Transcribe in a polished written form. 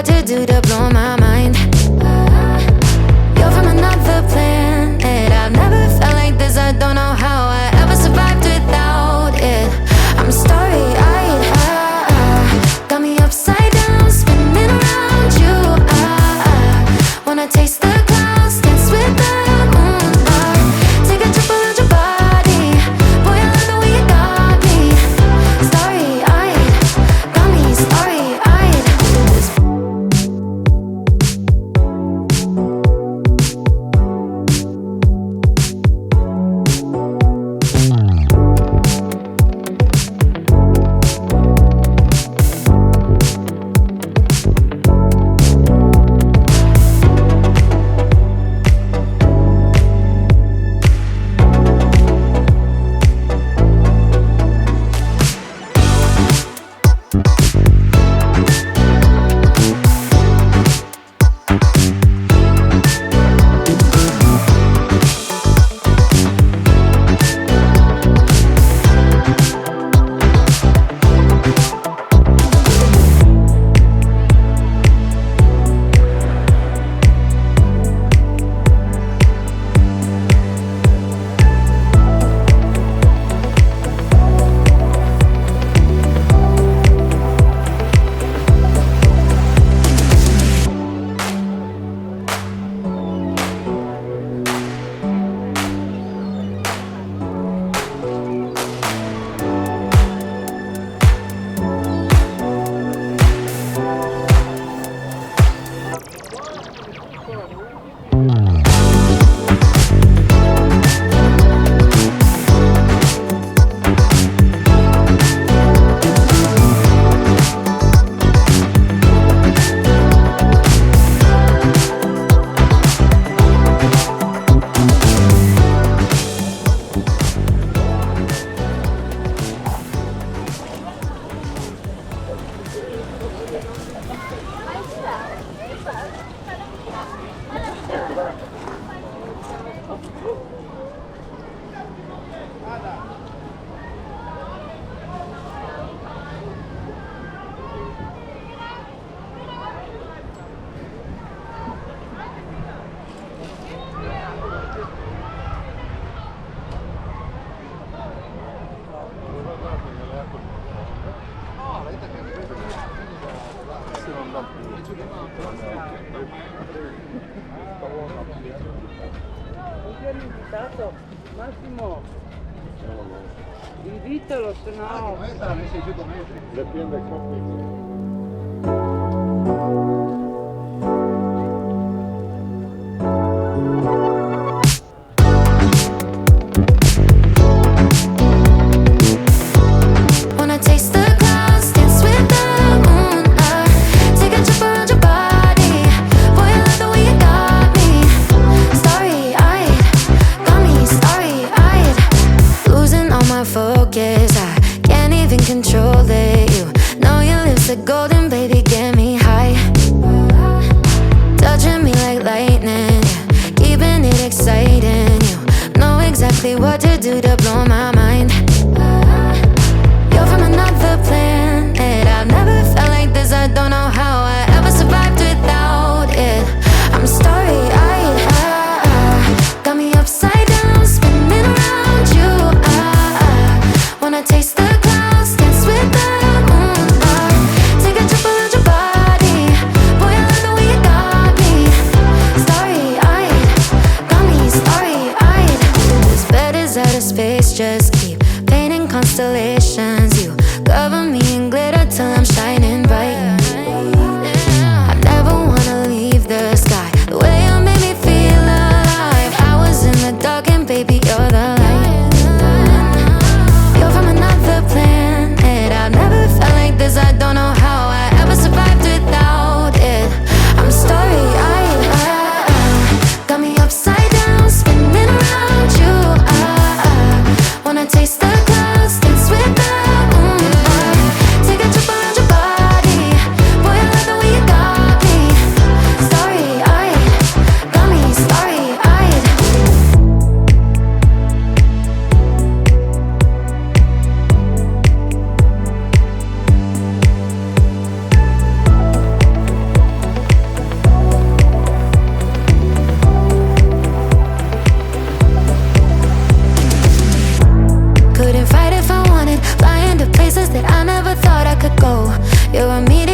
to do to blow my mind. You're from another planet. I've never felt like this. I don't know how I ever survived without it. I'm starry-eyed. Got me upside down, spinning around you. Wanna taste the clouds, dance with the moon. Take a trip around your body. Boy, I love the way you got me. Starry-eyed, got me starry-eyed. Invitato Massimo, invitalo, se no. Questa nei 600 metri. Dipende come. Golden baby, get me high. Touching me like lightning, yeah. Keeping it exciting. You know exactly what to do to blow my mind. You're from another planet. I've never felt like this. I don't know how I ever survived without it. I'm starry-eyed. Got me upside down, spinning around you. Wanna taste the clouds, dance with the moon. Take a trip around your body. Boy, I love the way you got me. Starry-eyed, got me starry-eyed. This bed is out of space, just keep painting constellations. You cover me in glitter till I'm shining bright. I never wanna leave the sky. The way you made me feel alive. I was in the dark and baby, you're the light. You're from another planet. I've never felt like this. I don't know how I ever survived without it. I'm starry-eyed. Got me upside down, spinning around you. Wanna taste the clouds, dance with the moon. You and me